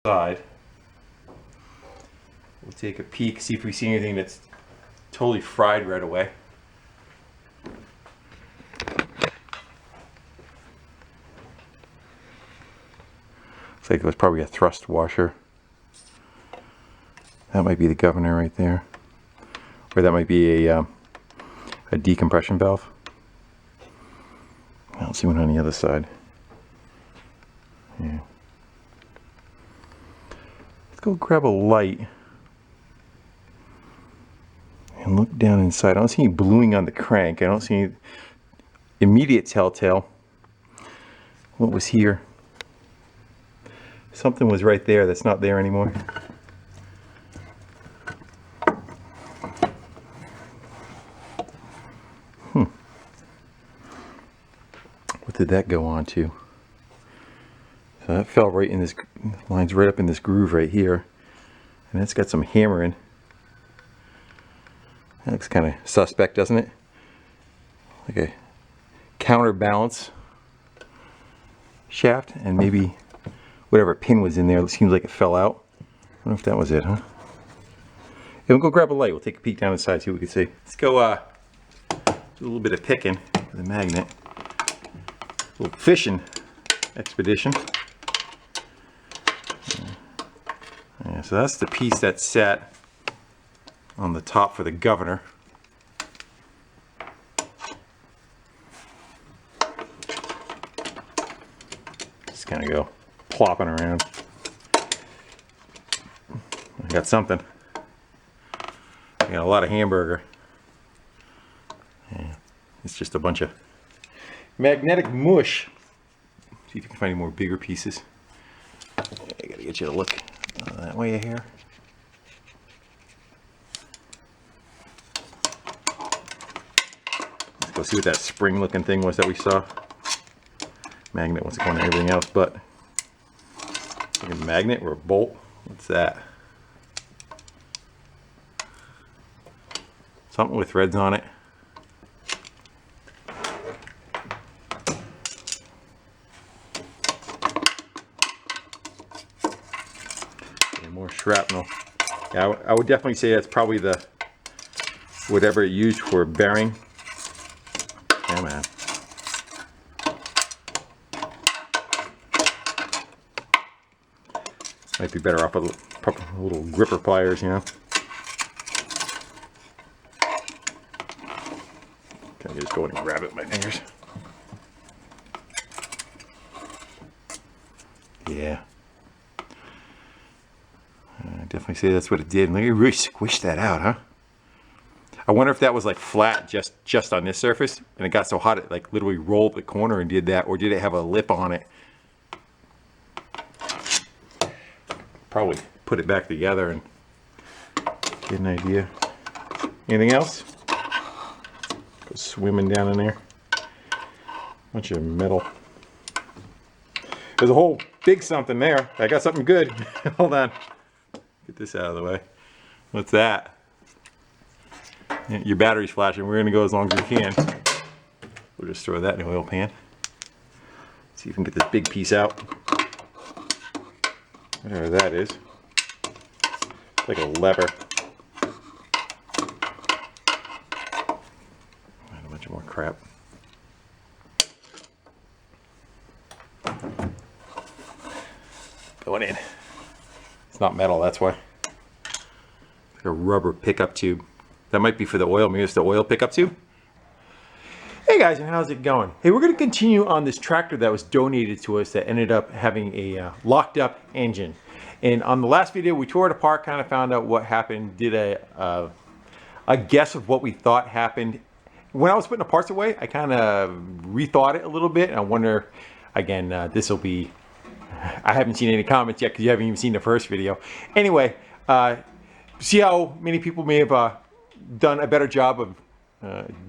Side. We'll take a peek, see if we see anything that's totally fried right away. Looks like it was probably a thrust washer. That might be the governor right there. Or that might be a decompression valve. I don't see one on the other side. Yeah. Let's go grab a light and look down inside. I don't see any bluing on the crank. I don't see any immediate telltale. What was here? Something was right there that's not there anymore. What did that go on to? So that fell right in this, lines right up in this groove right here. And it's got some hammering. That looks kind of suspect, doesn't it? Like a counterbalance shaft, and maybe whatever pin was in there, it seems like it fell out. I wonder if that was it, huh? Yeah, we'll go grab a light. We'll take a peek down inside, see what we can see. Let's go do a little bit of picking with a magnet. A little fishing expedition. Yeah, so that's the piece that's set on the top for the governor. Just kind of go plopping around. I got something. I got a lot of hamburger. Yeah, it's just a bunch of magnetic mush. See if you can find any more bigger pieces. I gotta get you to look that way here. Let's go see what that spring looking thing was that we saw. Magnet wants to go on everything else, but like a magnet or a bolt. What's that? Something with threads on it. More shrapnel. Yeah, I would definitely say that's probably the whatever it used for bearing. Yeah, man. Might be better off with a little gripper pliers, you know. Can I just go in and grab it with my fingers? Yeah. Definitely say that's what it did. Look, it really squished that out, huh? I wonder if that was like flat just on this surface, and it got so hot it like literally rolled the corner and did that, or did it have a lip on it? Probably put it back together and get an idea. Anything else? Go swimming down in there. Bunch of metal. There's a whole big something there. I got something good. Hold on. Get this out of the way. What's that? Your battery's flashing. We're gonna go as long as we can. We'll just throw that in the oil pan. See if we can get this big piece out. Whatever that is. It's like a lever. And a bunch of more crap. Going in. It's not metal, that's why. Like a rubber pickup tube. That might be for the oil. Maybe it's the oil pickup tube. Hey guys, and how's it going? Hey, we're going to continue on this tractor that was donated to us that ended up having a locked up engine. And on the last video, we tore it apart, kind of found out what happened, did a guess of what we thought happened. When I was putting the parts away, I kind of rethought it a little bit. And I wonder, again, this will be... I haven't seen any comments yet because you haven't even seen the first video. Anyway, see how many people may have done a better job of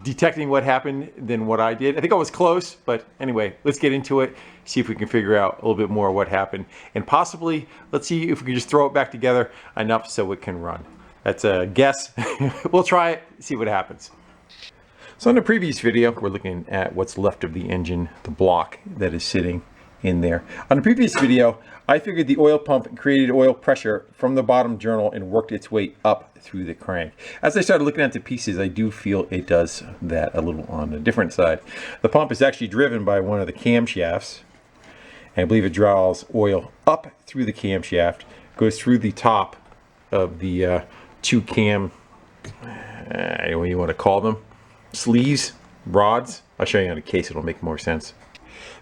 detecting what happened than what I did. I think I was close, but anyway, let's get into it, see if we can figure out a little bit more what happened, and possibly let's see if we can just throw it back together enough so it can run. That's a guess. We'll try it, see what happens. So in the previous video, we're looking at what's left of the engine, the block that is sitting in there. On the previous video, I figured the oil pump created oil pressure from the bottom journal and worked its way up through the crank. As I started looking at the pieces, I do feel it does that a little on the different side. The pump is actually driven by one of the camshafts, and I believe it draws oil up through the camshaft, goes through the top of the two cam, I don't know what you want to call them, sleeves, rods. I'll show you on the case, it'll make more sense.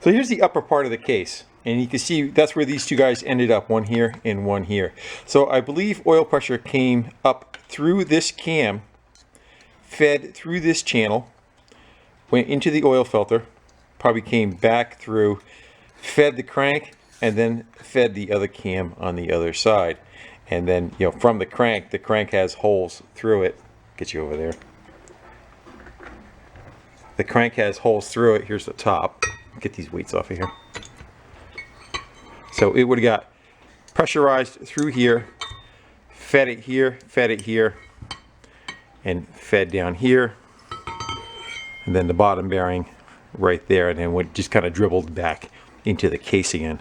So here's the upper part of the case, and you can see that's where these two guys ended up, one here and one here. So I believe oil pressure came up through this cam, fed through this channel, went into the oil filter, probably came back through, fed the crank, and then fed the other cam on the other side. And then, you know, from the crank has holes through it. Get you over there. The crank has holes through it. Here's the top. Get these weights off of here. So it would have got pressurized through here, fed it here, and fed down here. And then the bottom bearing right there, and then would just kind of dribbled back into the case again.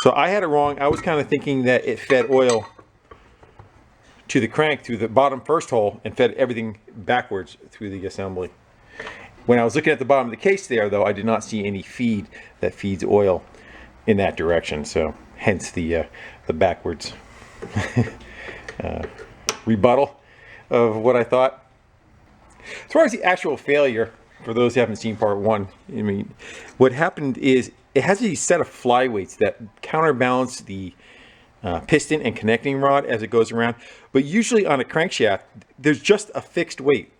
So I had it wrong. I was kind of thinking that it fed oil to the crank through the bottom first hole and fed everything backwards through the assembly. When I was looking at the bottom of the case there, though, I did not see any feed that feeds oil in that direction. So hence the backwards rebuttal of what I thought. As far as the actual failure, for those who haven't seen part one, I mean, what happened is it has a set of flyweights that counterbalance the piston and connecting rod as it goes around. But usually on a crankshaft, there's just a fixed weight.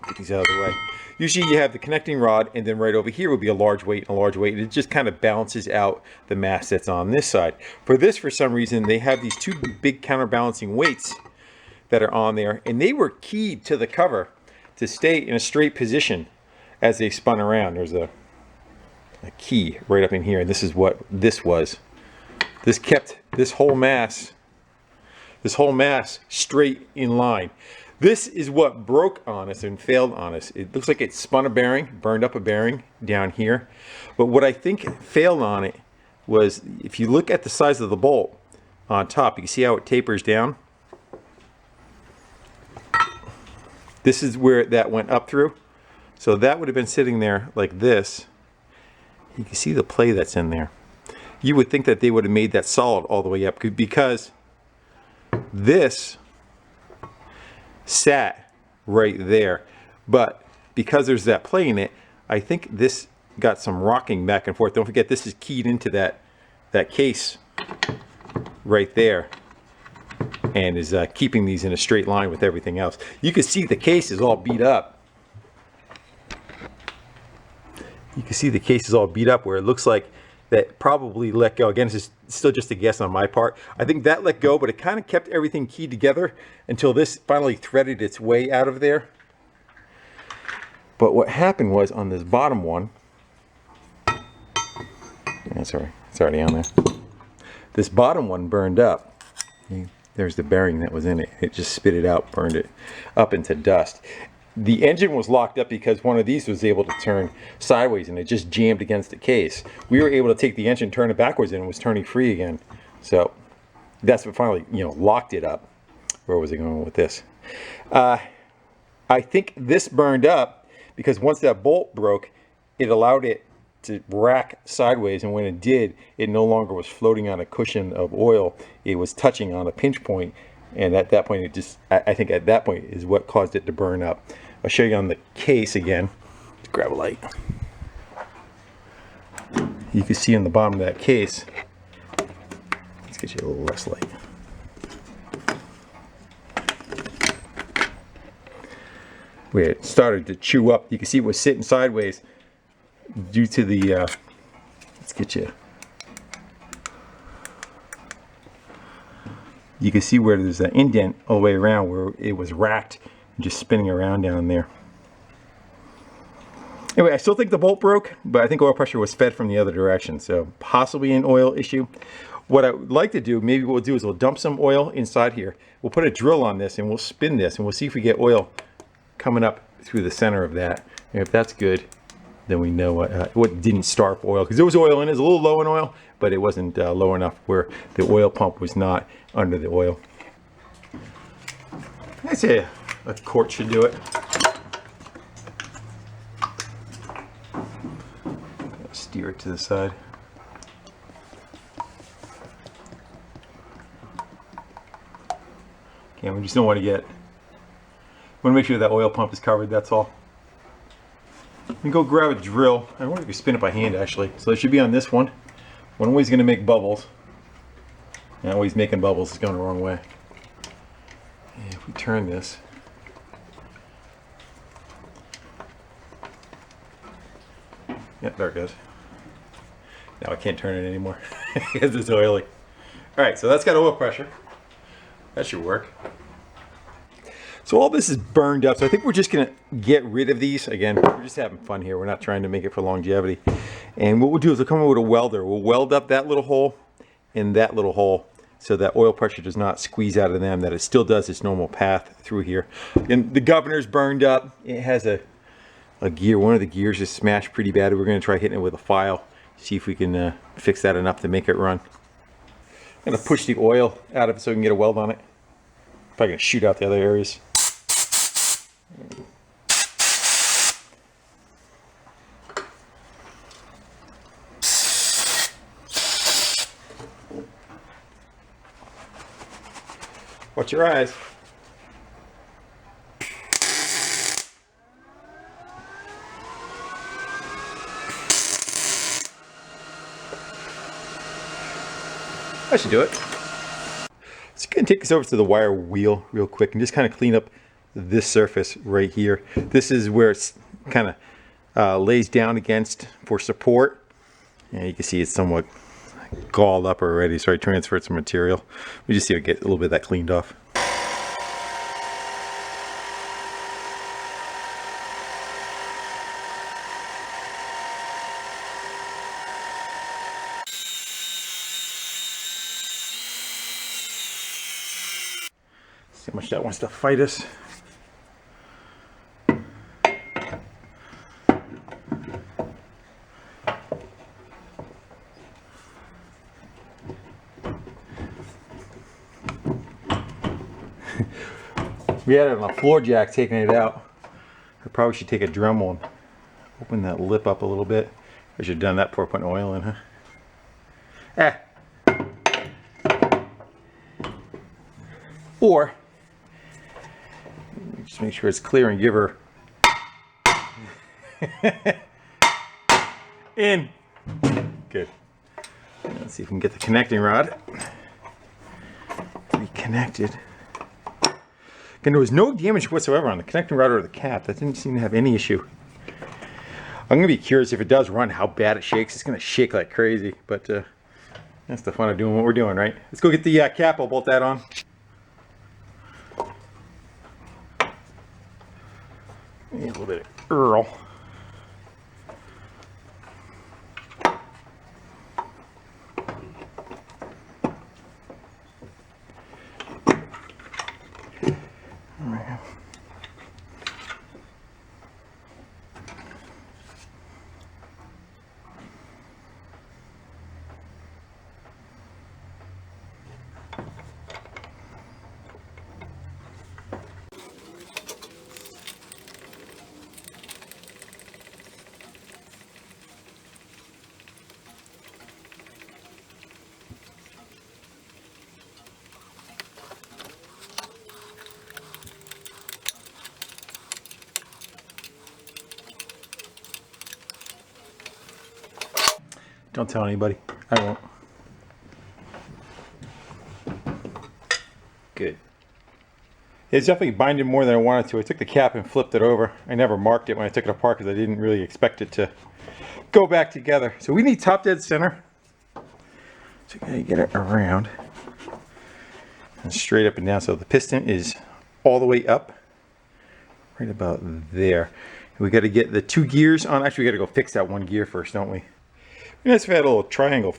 Get these out of the way. Usually you have the connecting rod, and then right over here would be a large weight and a large weight, and it just kind of balances out the mass that's on this side. For this, for some reason, they have these two big counterbalancing weights that are on there, and they were keyed to the cover to stay in a straight position as they spun around. There's a key right up in here, and this is what this was. This kept this whole mass straight in line. This is what broke on us and failed on us. It looks like it spun a bearing, burned up a bearing down here. But what I think failed on it was, if you look at the size of the bolt on top, you can see how it tapers down. This is where that went up through. So that would have been sitting there like this. You can see the play that's in there. You would think that they would have made that solid all the way up, because this sat right there. But because there's that play in it, I think this got some rocking back and forth. Don't forget, this is keyed into that case right there, and is keeping these in a straight line with everything else. You can see the case is all beat up. You can see the case is all beat up, where it looks like that probably let go. Again, this is still just a guess on my part. I think that let go, but it kind of kept everything keyed together until this finally threaded its way out of there. But what happened was, on this bottom one, sorry, it's already on there. This bottom one burned up. There's the bearing that was in it. It just spit it out, burned it up into dust. The engine was locked up because one of these was able to turn sideways, and it just jammed against the case. We were able to take the engine, turn it backwards, and it was turning free again. So that's what finally, locked it up. Where was I going with this? I think this burned up because once that bolt broke, it allowed it to rack sideways, and when it did, it no longer was floating on a cushion of oil. It was touching on a pinch point, and at that point, it just, I think at that point is what caused it to burn up. I'll show you on the case again. Let's grab a light. You can see on the bottom of that case, let's get you a little less light. Where it started to chew up. You can see it was sitting sideways due to the, let's get you. You can see where there's an indent all the way around where it was racked and just spinning around down there. Anyway, I still think the bolt broke, but I think oil pressure was fed from the other direction, so possibly an oil issue. What I would like to do, maybe what we'll do is we'll dump some oil inside here. We'll put a drill on this and we'll spin this, and we'll see if we get oil coming up through the center of that. And if that's good, then we know what didn't starve oil, because there was oil in it. It was a little low in oil, but it wasn't low enough where the oil pump was not under the oil. I'd say a quart should do it. Steer it to the side. Okay, we just don't want to make sure that oil pump is covered, that's all. And go grab a drill. I wonder if you spin it by hand actually. So it should be on this one. One way's going to make bubbles. And that way's making bubbles, it's going the wrong way. And if we turn this, yep, there it goes. Now I can't turn it anymore because it's oily. Alright, so that's got oil pressure. That should work. So all this is burned up, so I think we're just going to get rid of these. Again, we're just having fun here. We're not trying to make it for longevity. And what we'll do is we'll come in with a welder. We'll weld up that little hole and that little hole so that oil pressure does not squeeze out of them, that it still does its normal path through here. And the governor's burned up. It has a gear. One of the gears is smashed pretty bad. We're going to try hitting it with a file, see if we can fix that enough to make it run. I'm going to push the oil out of it so we can get a weld on it. Probably going to shoot out the other areas. Watch your eyes. That should do it. Let's go and take this over to the wire wheel real quick and just kind of clean up this surface right here. This is where it's kind of lays down against for support. And you can see it's somewhat galled up already, so I transferred some material. We just see if we get a little bit of that cleaned off. See how much that wants to fight us. We had it on a floor jack taking it out. I probably should take a Dremel and open that lip up a little bit. I should have done that before putting oil in, huh? Or just make sure it's clear and give her in. Good. Let's see if we can get the connecting rod reconnected. And there was no damage whatsoever on the connecting rod or the cap. That didn't seem to have any issue. I'm going to be curious if it does run, how bad it shakes. It's going to shake like crazy, but that's the fun of doing what we're doing, right? Let's go get the cap. I'll bolt that on. A little bit of Earl. Don't tell anybody. I won't. Good. It's definitely binding more than I wanted to. I took the cap and flipped it over. I never marked it when I took it apart because I didn't really expect it to go back together. So we need top dead center. So you gotta get it around and straight up and down. So the piston is all the way up, right about there. We got to get the two gears on. Actually, we got to go fix that one gear first, don't we? Nice if I had a little triangle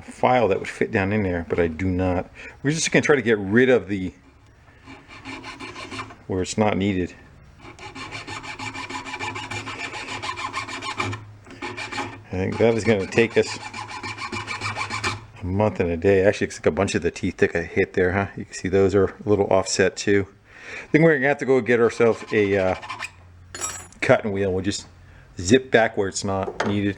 file that would fit down in there, but I do not. We're just going to try to get rid of the where it's not needed. think that is going to take us a month and a day. Actually, looks like a bunch of the teeth took a hit there, huh? You can see those are a little offset too. I think we're going to have to go get ourselves a cutting wheel. We'll just zip back where it's not needed.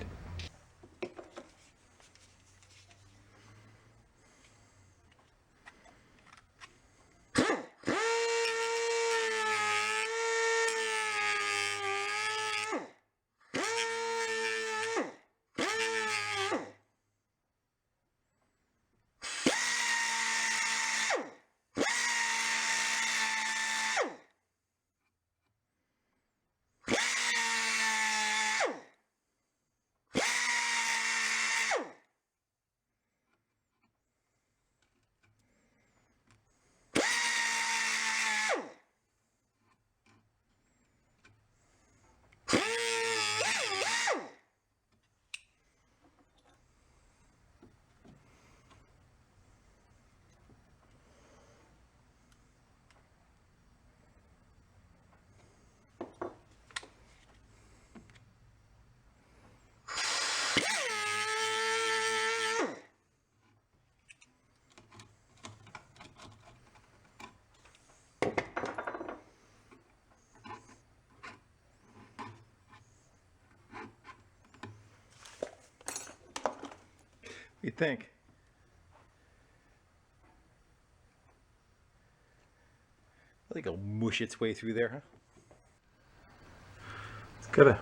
What do you think? I think it'll mush its way through there, huh? It's got a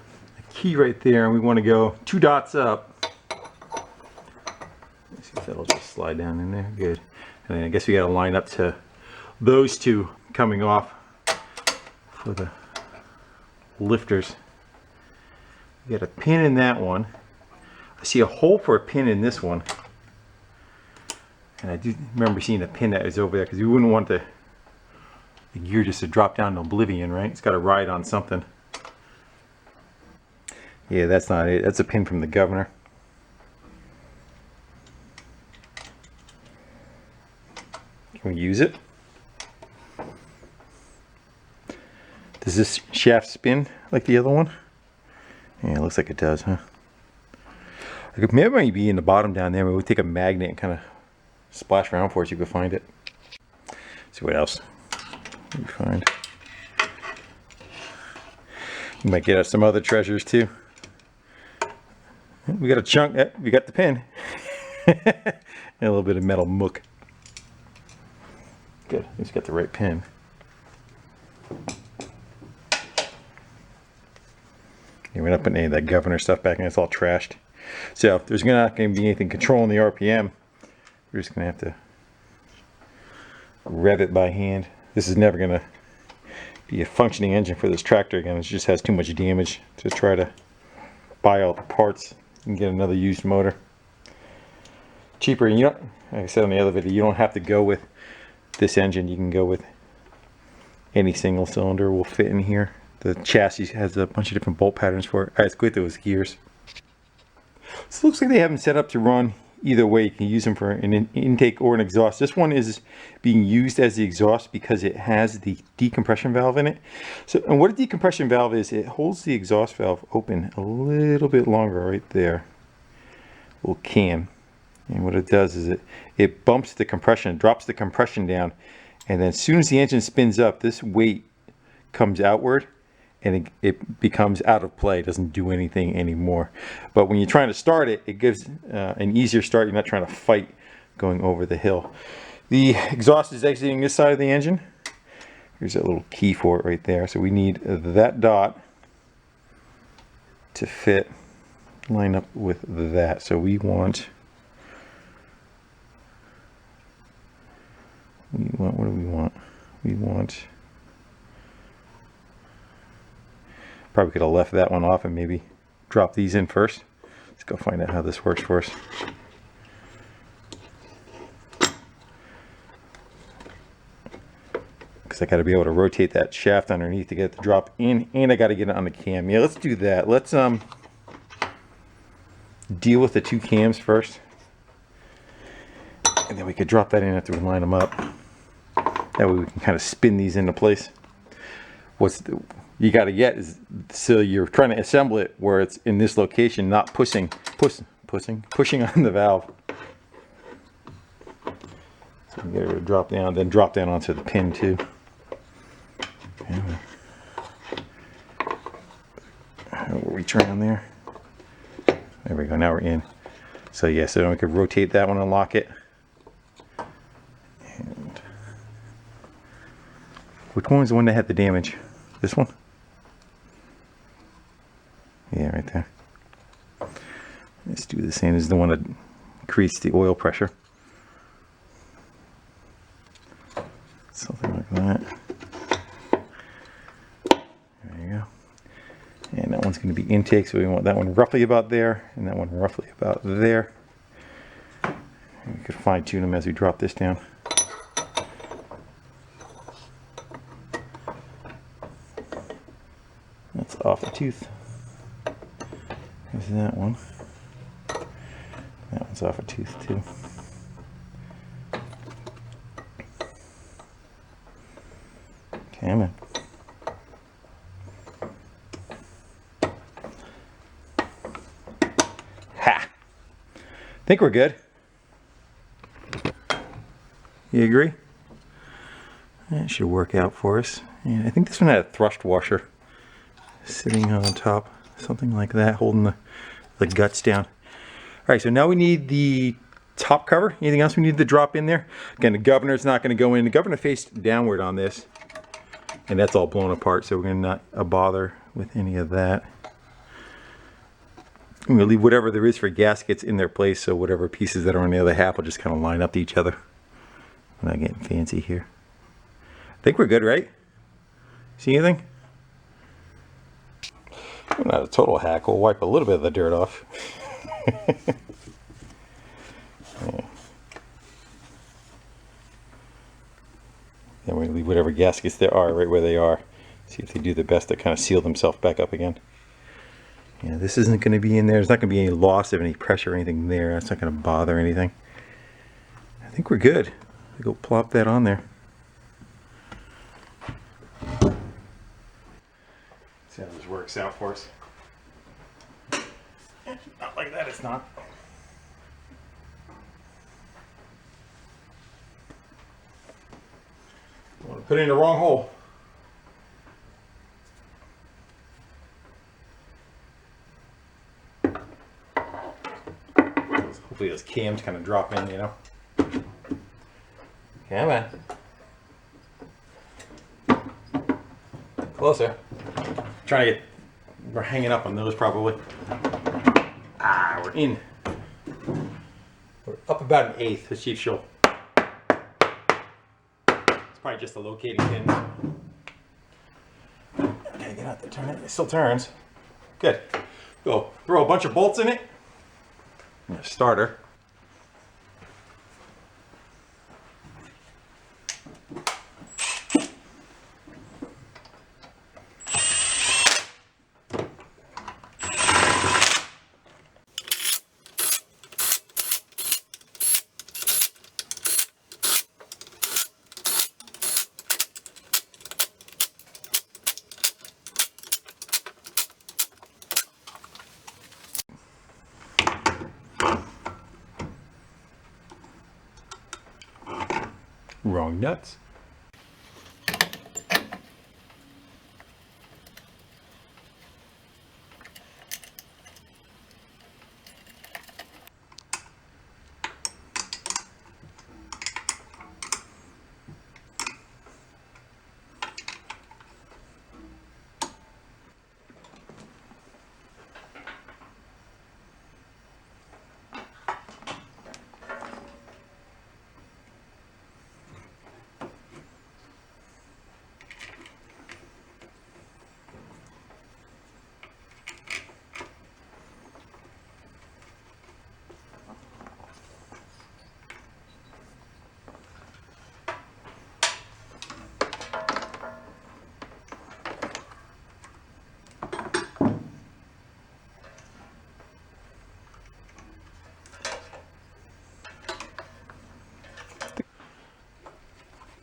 key right there, and we want to go 2 dots up. Let's see if that'll just slide down in there. Good. And then I guess we got to line up to those 2 coming off for the lifters. We got a pin in that one. I see a hole for a pin in this one. And I do remember seeing a pin that was over there, because you wouldn't want the gear just to drop down to oblivion, right? It's got to ride on something. Yeah, that's not it. That's a pin from the governor. Can we use it? Does this shaft spin like the other one? Yeah, it looks like it does, huh? Like maybe it might be in the bottom down there. Maybe we'll take a magnet and kind of splash around for us. You could find it. See what else we find. We might get us some other treasures too. We got a chunk. We got the pin. And a little bit of metal muck. Good. At least got the right pin. Yeah, we're not putting any of that governor stuff back in. It's all trashed. So if there's not going to be anything controlling the RPM, we're just going to have to rev it by hand. This is never going to be a functioning engine for this tractor again. It just has too much damage to try to buy all the parts and get another used motor. Cheaper, and you don't, like I said on the other video, you don't have to go with this engine. You can go with any single cylinder will fit in here. The chassis has a bunch of different bolt patterns for it. Alright, let's go with those gears. So it looks like they have them set up to run either way. You can use them for an intake or an exhaust. This one is being used as the exhaust because it has the decompression valve in it. So, and what a decompression valve is, it holds the exhaust valve open a little bit longer right there. Little cam. And what it does is it bumps the compression, drops the compression down, and then as soon as the engine spins up, this weight comes outward and it becomes out of play. It doesn't do anything anymore. But when you're trying to start it, it gives an easier start. You're not trying to fight going over the hill. The exhaust is exiting this side of the engine. Here's a little key for it right there. So we need that dot to fit, line up with that. So we want, what do we want? We want, probably could have left that one off and maybe drop these in first. Let's go find out how this works for us. Because I got to be able to rotate that shaft underneath to get it to drop in, and I got to get it on the cam. Yeah, let's do that. Let's deal with the 2 cams first, and then we could drop that in after we line them up. That way we can kind of spin these into place. You got to get is, so you're trying to assemble it where it's in this location, not pushing pushing on the valve. So we get her to drop down, then drop down onto the pin too. Okay. We'll reach around there. There we go. Now we're in. So yeah, so we could rotate that one and lock it. And which one was the one that had the damage? This one? Yeah, right there. Let's do the same as the one that increased the oil pressure. Something like that. There you go. And that one's going to be intake, so we want that one roughly about there, and that one roughly about there. And we could fine tune them as we drop this down. That's off a tooth. There's that one. That one's off a tooth too. Okay, I'm in. Ha! Think we're good. You agree? That should work out for us. And I think this one had a thrust washer sitting on top, something like that, holding the guts down. All right, so now we need the top cover. Anything else we need to drop in there? Again, the governor's not going to go in. The governor faced downward on this, and that's all blown apart, so we're going to not bother with any of that. I'm going to leave whatever there is for gaskets in their place, so whatever pieces that are on the other half will just kind of line up to each other. I'm not getting fancy here. I think we're good, right? See anything? I'm not a total hack. We'll wipe a little bit of the dirt off. Yeah. Then we leave whatever gaskets there are right where they are. See if they do the best to kind of seal themselves back up again. Yeah, this isn't going to be in there. There's not going to be any loss of any pressure or anything there. That's not going to bother anything. I think we're good. I'll go plop that on there. See how this works out for us. Not like that, it's not. I want to put it in the wrong hole. Hopefully those cams kind of drop in, you know. Come on. Closer. Trying to get, we're hanging up on those probably. Ah, we're in. We're up about an eighth. Let's see if she'll. It's probably just the locating pins. Okay, get out there, turn it. It still turns. Good. Go throw a bunch of bolts in it. And a starter. Wrong nuts.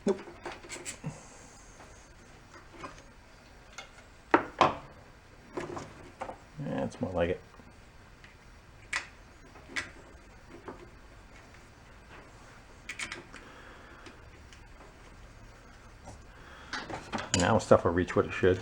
Nope. That's more like it. Now stuff will reach what it should.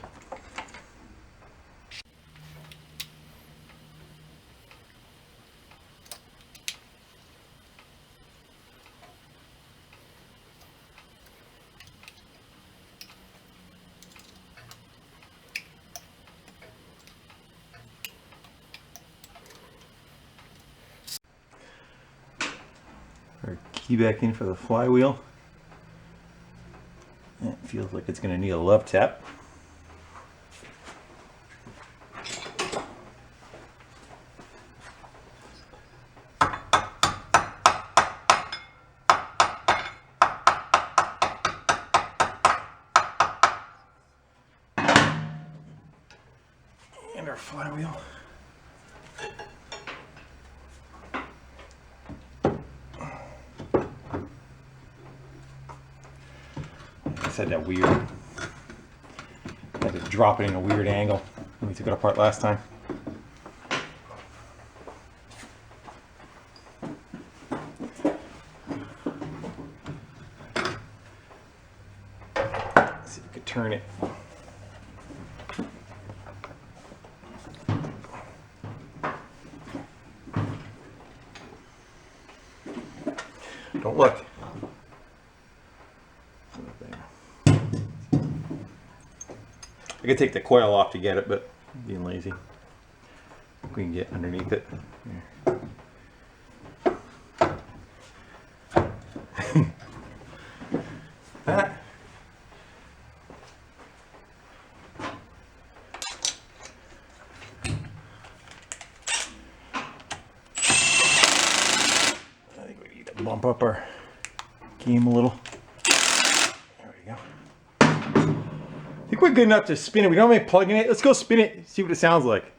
Our key back in for the flywheel. It feels like it's going to need a love tap. And our flywheel. Had that weird, had to drop it in a weird angle when we took it apart last time. Let's see if we could turn it. Don't look. I could take the coil off to get it, but I'm being lazy. We can get underneath it. That. I think we need to bump up our game a little. There we go. I think we're good enough to spin it. We don't have any plug in it. Let's go spin it, see what it sounds like.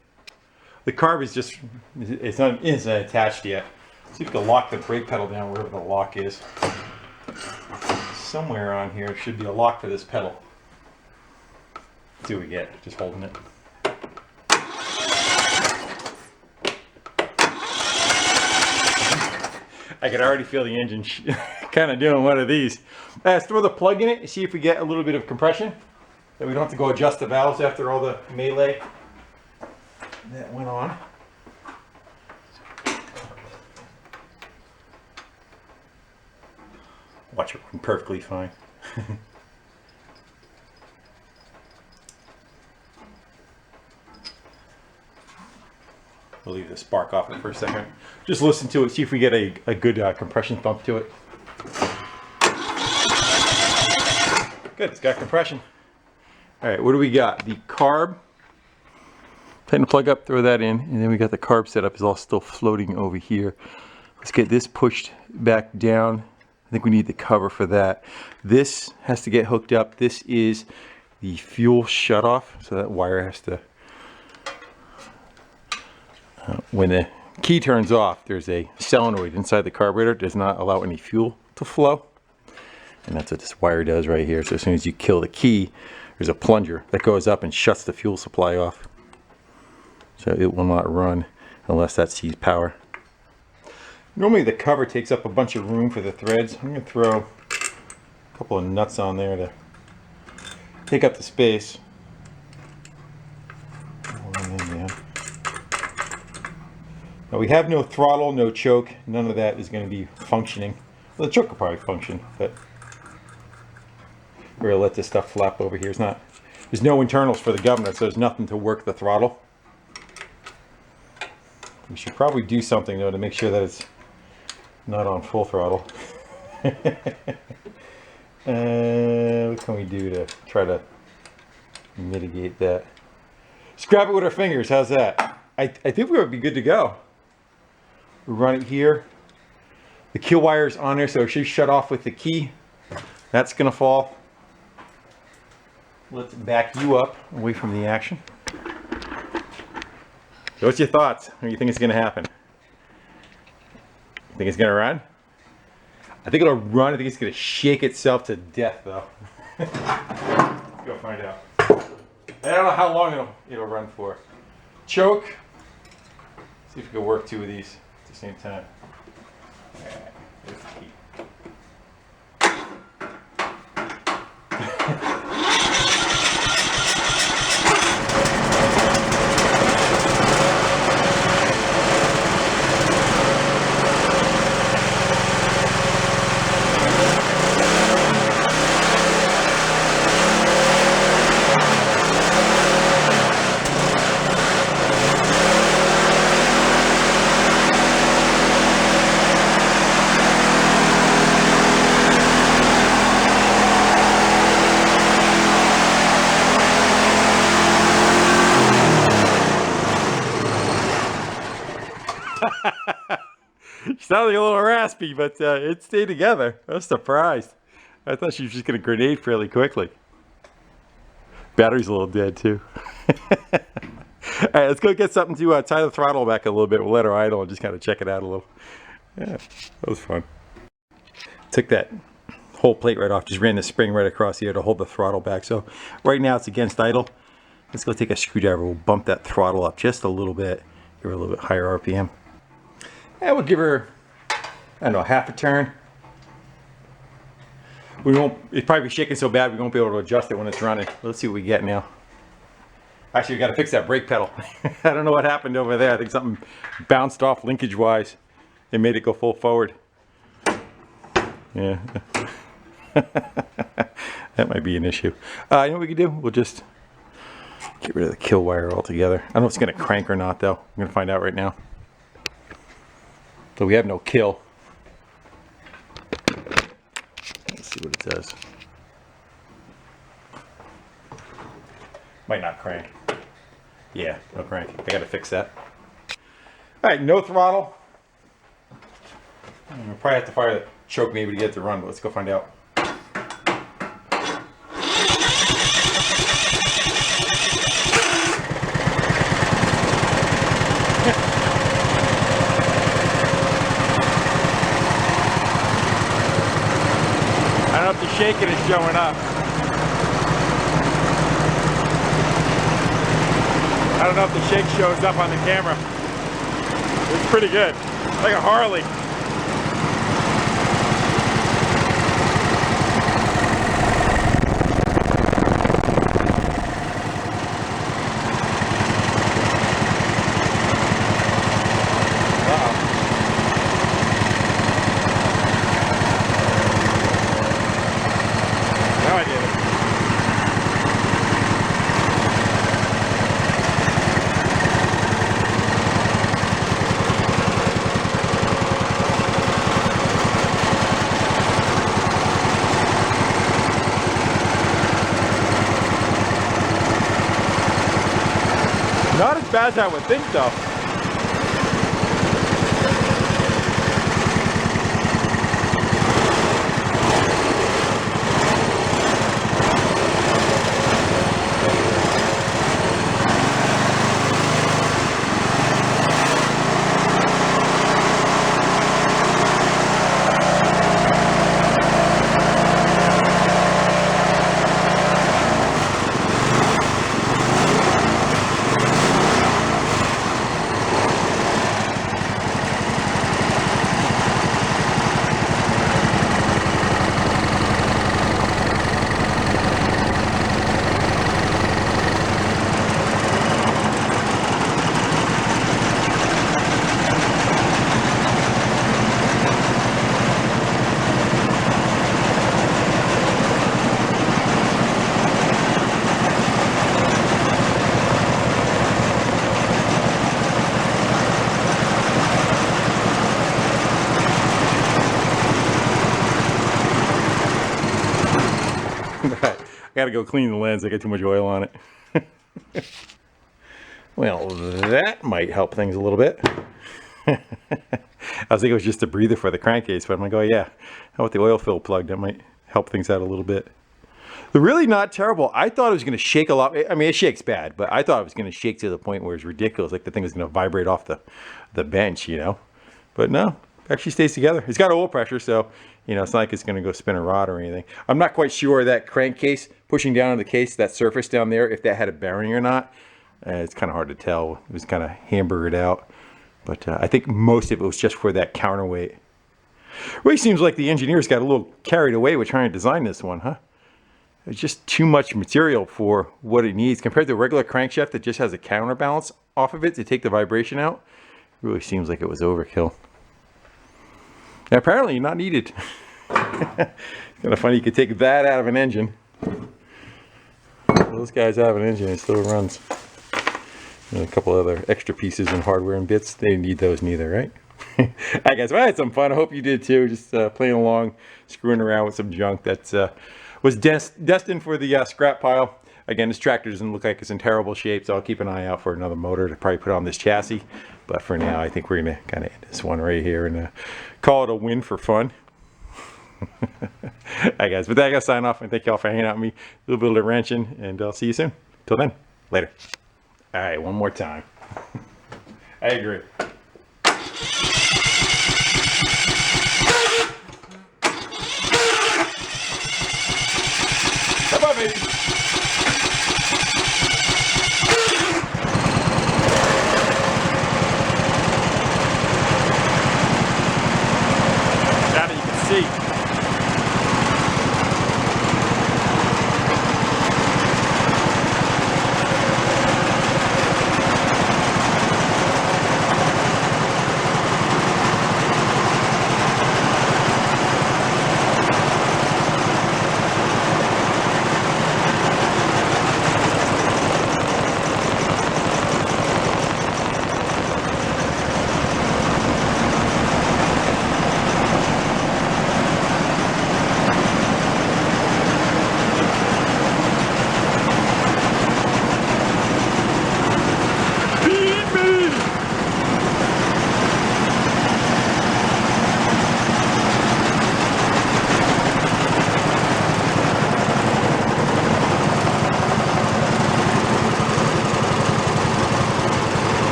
The carb is just, it's not attached yet. See if we can lock the brake pedal down wherever the lock is. Somewhere on here should be a lock for this pedal. Let's see what we get, just holding it. I can already feel the engine kind of doing one of these. Let's throw the plug in it and see if we get a little bit of compression. That we don't have to go adjust the valves after all the melee that went on. Watch it run perfectly fine. We'll leave the spark off it for a second. Just listen to it, see if we get a good compression thump to it. Good, it's got compression. All right, what do we got? The carb. Tighten the plug up, throw that in, and then we got the carb setup is all still floating over here. Let's get this pushed back down. I think we need the cover for that. This has to get hooked up. This is the fuel shutoff, so that wire has to, when the key turns off, there's a solenoid inside the carburetor. It does not allow any fuel to flow. And that's what this wire does right here. So as soon as you kill the key, there's a plunger that goes up and shuts the fuel supply off. So it will not run unless that sees power. Normally the cover takes up a bunch of room for the threads. I'm going to throw a couple of nuts on there to take up the space. Now we have no throttle, no choke. None of that is going to be functioning. Well, the choke will probably function, but we're going to let this stuff flap over here. There's no internals for the governor, so there's nothing to work the throttle. We should probably do something though to make sure that it's not on full throttle. What can we do to try to mitigate that? Just grab it with our fingers. How's that? I think we would be good to go. We run it here. The kill wire is on there, so it should shut off with the key. That's gonna fall. Let's back you up away from the action. So what's your thoughts? What do you think is gonna happen? You think it's gonna run? I think it'll run. I think it's gonna shake itself to death though. Let's go find out. I don't know how long it'll run for. Choke. See if we can work two of these at the same time. Alright, there's the key. She sounded a little raspy, but it stayed together. I was surprised. I thought she was just going to grenade fairly quickly. Battery's a little dead too. All right, let's go get something to tie the throttle back a little bit. We'll let her idle and just kind of check it out a little. Yeah, that was fun. Took that whole plate right off. Just ran the spring right across here to hold the throttle back. So right now it's against idle. Let's go take a screwdriver. We'll bump that throttle up just a little bit. Give her a little bit higher RPM. And we'll give her, I don't know, half a turn. We won't, it's probably shaking so bad we won't be able to adjust it when it's running. Let's see what we get now. Actually, we got to fix that brake pedal. I don't know what happened over there. I think something bounced off linkage wise. It made it go full forward. Yeah. That might be an issue. You know what we can do? We'll just get rid of the kill wire altogether. I don't know if it's going to crank or not though. I'm going to find out right now. So we have no kill. Let's see what it does. Might not crank. Yeah, no crank. I got to fix that. All right, no throttle. We'll probably have to fire the choke maybe to get it to run, but let's go find out. I don't know if the shaking is showing up. I don't know if the shake shows up on the camera. It's pretty good. Like a Harley. Now I did it. Not as bad as I would think though. I gotta go clean the lens. I got too much oil on it. Well, that might help things a little bit. I was thinking it was just a breather for the crankcase, but I'm like, oh yeah, how about the oil fill plug? That might help things out a little bit. They're really not terrible. I thought it was going to shake a lot. I mean, it shakes bad, but I thought it was going to shake to the point where it's ridiculous. Like the thing was going to vibrate off the bench, you know. But no, it actually stays together. It's got oil pressure, so, you know, it's not like it's going to go spin a rod or anything. I'm not quite sure that crankcase, pushing down on the case, that surface down there, if that had a bearing or not. It's kind of hard to tell. It was kind of hamburgered out. But I think most of it was just for that counterweight. Really seems like the engineers got a little carried away with trying to design this one, huh? It's just too much material for what it needs compared to a regular crankshaft that just has a counterbalance off of it to take the vibration out. It really seems like it was overkill. And apparently not needed. It's kind of funny you could take that out of an engine. Those guys have an engine, it still runs. And a couple other extra pieces and hardware and bits, they didn't need those neither, right? Alright guys, well, I had some fun. I hope you did too. Just playing along, screwing around with some junk that was destined for the scrap pile. Again, this tractor doesn't look like it's in terrible shape, so I'll keep an eye out for another motor to probably put on this chassis. But for now, I think we're gonna kind of end this one right here and call it a win for fun. Alright guys, with that I gotta sign off and thank y'all for hanging out with me. A little bit of wrenching, and I'll see you soon. Till then, later. Alright, one more time. I agree.